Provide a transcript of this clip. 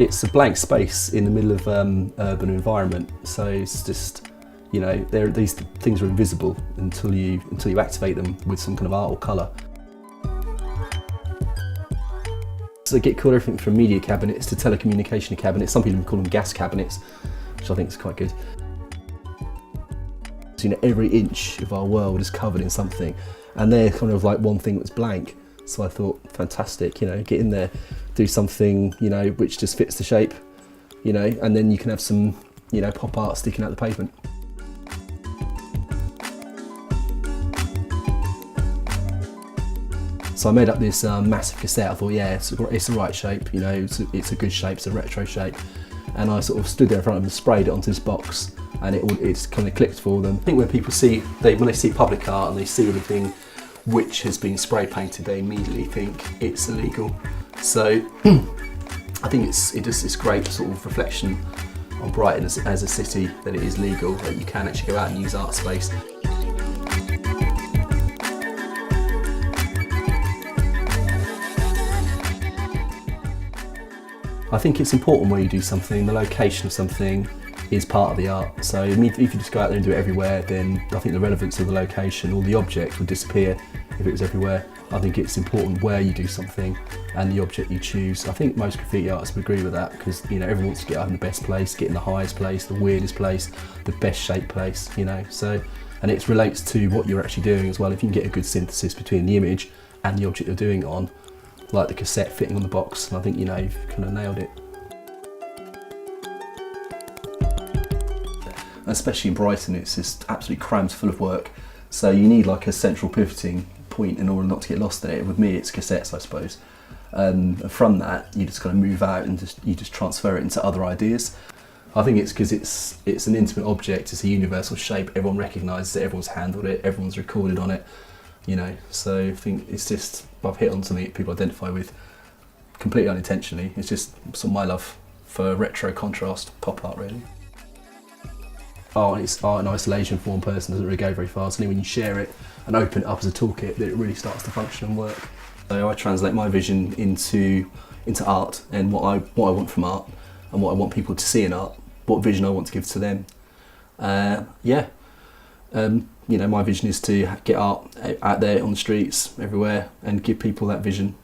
It's a blank space in the middle of urban environment, so it's just, you know, these things are invisible until you activate them with some kind of art or colour. So they get called everything from media cabinets to telecommunication cabinets. Some people call them gas cabinets, which I think is quite good. So, you know, every inch of our world is covered in something, and they're kind of like one thing that's blank. So I thought, fantastic, you know, get in there, do something, you know, which just fits the shape, you know, and then you can have some, you know, pop art sticking out the pavement. So I made up this massive cassette. I thought, yeah, it's the right shape, you know, it's a good shape, it's a retro shape. And I sort of stood there in front of them and sprayed it onto this box, and it's kind of clicked for them. I think when people when they see public art and they see anything which has been spray painted, they immediately think it's illegal. So I think it's great sort of reflection on Brighton as a city, that it is legal, that you can actually go out and use art space. I think it's important where you do something, the location of something is part of the art. So if you just go out there and do it everywhere, then I think the relevance of the location or the object would disappear if it was everywhere. I think it's important where you do something and the object you choose. I think most graffiti artists would agree with that, because, you know, everyone wants to get up in the best place, get in the highest place, the weirdest place, the best shaped place, you know. So, and it relates to what you're actually doing as well. If you can get a good synthesis between the image and the object you're doing it on, like the cassette fitting on the box, and I think, you know, you've kind of nailed it. Especially in Brighton, it's just absolutely crammed full of work, so you need like a central pivoting point in order not to get lost in it. With me, it's cassettes, I suppose. From that, you just kind of move out and you just transfer it into other ideas. I think it's because it's an intimate object, it's a universal shape, everyone recognises it, everyone's handled it, everyone's recorded on it, you know. So I think it's just, I've hit on something people identify with completely unintentionally. It's just some of my love for retro contrast pop art, really. Art in isolation for one person doesn't really go very far. It's only when you share it and open it up as a toolkit that it really starts to function and work. So I translate my vision into art, and what I want from art and what I want people to see in art, what vision I want to give to them. You know, my vision is to get art out there on the streets everywhere and give people that vision.